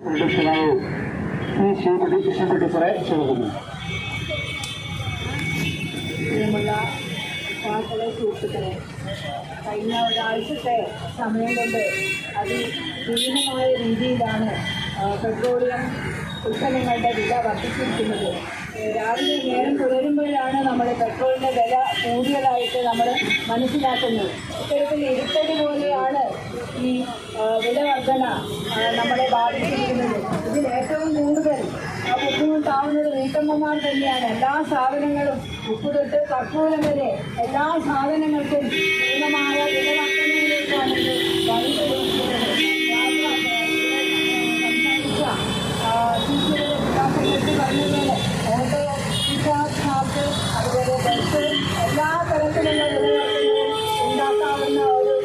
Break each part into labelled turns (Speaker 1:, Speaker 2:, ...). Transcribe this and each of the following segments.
Speaker 1: അധ്യക്ഷനായി ശ്രീമതി കൃഷ്ണൻകുട്ടിപ്പുറ ക്ഷണിക്കുന്നു.
Speaker 2: പ്രിയമുള്ള വാർത്തകളെ സുഹൃത്തുക്കളെ, കഴിഞ്ഞ ഒരാഴ്ചത്തെ സമയം കൊണ്ട് അതിഭീമമായ രീതിയിലാണ് പെട്രോളിയം ഉൽപ്പന്നങ്ങളുടെ വില വർദ്ധിച്ചിരിക്കുന്നത്. രാവിലെ നേരം പുലരുമ്പോഴാണ് നമ്മൾ പെട്രോളിൻ്റെ വില കൂടിയതായിട്ട് നമ്മൾ മനസ്സിലാക്കുന്നത്. ഇത്തരത്തിൽ ഇരുട്ടടി പോലെയാണ് ഈ വില വർധന നമ്മളെ ബാധിച്ചിരിക്കുന്നത്. ഇതിൽ ഏറ്റവും കൂടുതൽ ബുദ്ധിമുട്ടാവുന്നത് വീട്ടമ്മമാർ തന്നെയാണ്. എല്ലാ സാധനങ്ങളും ഉപ്പ് തൊട്ട് കർപ്പൂരം വരെ എല്ലാ സാധനങ്ങൾക്കും പൂർണ്ണമായ വില വർധനയിലേക്കാണ് പറഞ്ഞതുപോലെ ഓട്ടോ റിക്ഷാർക്ക് അതുപോലെ ബസ് എല്ലാ തരത്തിലുള്ള വിലവർദ്ധനവും ഉണ്ടാക്കാവുന്ന ഒരു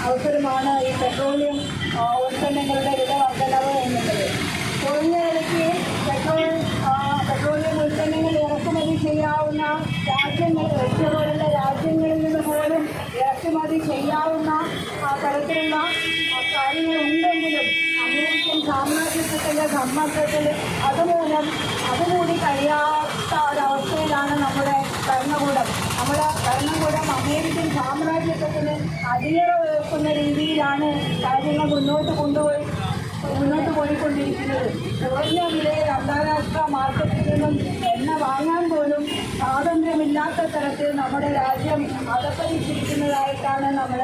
Speaker 2: അവസരമാണ് ഈ പെട്രോളിയം ഉൽപ്പന്നങ്ങളുടെ വില വർദ്ധനവ് എന്നുള്ളത്. കുറഞ്ഞ വിലയ്ക്ക് പെട്രോളിയം ഉൽപ്പന്നങ്ങൾ ഇറക്കുമതി ചെയ്യാവുന്ന രാജ്യങ്ങൾ, റഷ്യ പോലുള്ള രാജ്യങ്ങളിൽ നിന്ന് പോലും ഇറക്കുമതി ചെയ്യാവുന്ന തരത്തിലുള്ള കാര്യങ്ങൾ ഉണ്ടെങ്കിലും അമേരിക്കൻ സാമ്രാജ്യത്വത്തിൻ്റെ സമ്മർദ്ദത്തിൽ അതുകൂടി കഴിയാത്ത ഒരവസ്ഥയിലാണ് നമ്മുടെ ഭരണകൂടം. ഭരണകൂടം അമേരിക്കൻ സാമ്രാജ്യത്വത്തിന് അടിയറ വെക്കുന്ന രീതിയിലാണ് കാര്യങ്ങൾ മുന്നോട്ട് പോയിക്കൊണ്ടിരിക്കുന്നത്. കുറഞ്ഞ വിലയിൽ അന്താരാഷ്ട്ര മാർക്കറ്റിൽ നിന്നും എണ്ണ വാങ്ങാൻ പോലും സ്വാതന്ത്ര്യമില്ലാത്ത തരത്തിൽ നമ്മുടെ രാജ്യം അധപ്പതിച്ചിരിക്കുന്നതായിട്ടാണ് നമ്മൾ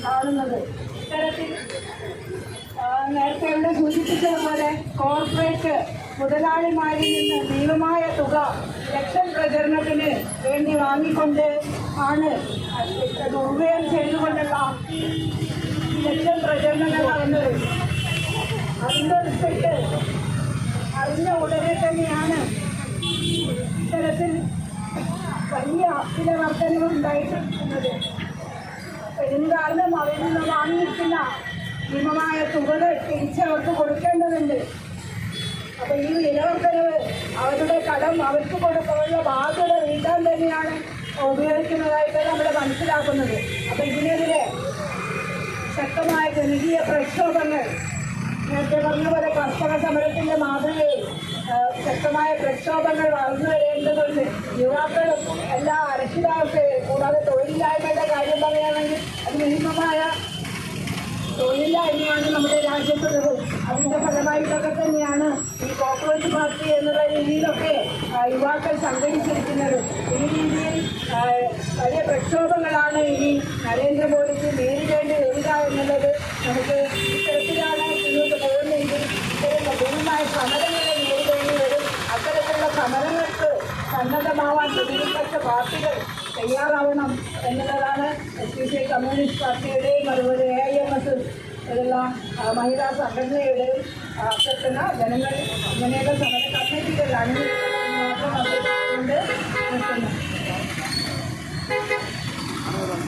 Speaker 2: കാണുന്നത്. ഇത്തരത്തിൽ നേരത്തെ ഇവിടെ സൂചിപ്പിച്ചതുപോലെ കോർപ്പറേറ്റ് മുതലാളിമാരിൽ നിന്ന് ഭീമമായ തുക ഇലക്ഷൻ പ്രചരണത്തിന് വേണ്ടി വാങ്ങിക്കൊണ്ട് ആണ് ദുർവ്യയം ചെയ്തുകൊണ്ടുള്ള ഇലക്ഷൻ പ്രചരണങ്ങൾ നടന്നത്. അതിൻ്റെ റിസൾട്ട് അറിഞ്ഞ ഉടനെ തന്നെയാണ് ഇത്തരത്തിൽ വലിയ വില വർധനവ് ഉണ്ടായിട്ടിരിക്കുന്നത്. ഇതിന് കാരണം അവരിൽ നിന്ന് വാങ്ങിയിരിക്കുന്ന ഭീമമായ തുകകൾ തിരിച്ചവർക്ക് കൊടുക്കേണ്ടതുണ്ട്. അപ്പോൾ ഈ വിലവർദ്ധനവ് അവരുടെ കടം അവർക്ക് കൊടുക്കാനുള്ള ബാധ്യത വീട്ടാൻ തന്നെയാണ് ഉപയോഗിക്കുന്നതായിട്ട് നമ്മൾ മനസ്സിലാക്കുന്നത്. അപ്പോൾ ഇതിനെതിരെ ശക്തമായ ജനകീയ പ്രക്ഷോഭങ്ങൾ, നേരത്തെ പറഞ്ഞ പോലെ കർഷക സമരത്തിൻ്റെ മാതൃകയിൽ ശക്തമായ പ്രക്ഷോഭങ്ങൾ വളർന്നു വരേണ്ടതുണ്ട്. യുവാക്കളും എല്ലാ രക്ഷിതാക്കൾക്ക്, കൂടാതെ തൊഴിലില്ലായ്മയുടെ കാര്യം പറയുകയാണെങ്കിൽ അത് മിനിമമായ തൊഴിലില്ലായ്മയാണ് നമ്മുടെ രാജ്യത്തുള്ളത്. അതിൻ്റെ ഫലമായിട്ടൊക്കെ തന്നെയാണ് ഈ കോർപ്പറേറ്റ് പാർട്ടി എന്നുള്ള രീതിയിലൊക്കെ യുവാക്കൾ സംഘടിച്ചിരിക്കുന്നത്. ഈ രീതിയിൽ വലിയ പ്രക്ഷോഭങ്ങളാണ് ഇനി നരേന്ദ്രമോദിക്ക് നേരിടേണ്ടി വരിക എന്നുള്ളത്. നമുക്ക് ഇത്തരത്തിലാണ് മുന്നോട്ട് പോകുന്നതെങ്കിൽ ഇത്തരം പൂർണ്ണമായ സമരങ്ങളെ നേരിടേണ്ടി വരും. അത്തരത്തിലുള്ള സമരങ്ങൾക്ക് സന്നദ്ധമാവാൻ പ്രതിപക്ഷ പാർട്ടികൾ തയ്യാറാവണം എന്നുള്ളതാണ് SPC കമ്മ്യൂണിസ്റ്റ് പാർട്ടിയുടെയും അതുപോലെ AIMS പോലുള്ള മഹിളാ സംഘടനയുടെയും അഭ്യർത്ഥന. ജനങ്ങൾ ഇങ്ങനെയുള്ള സമര കമ്മിറ്റി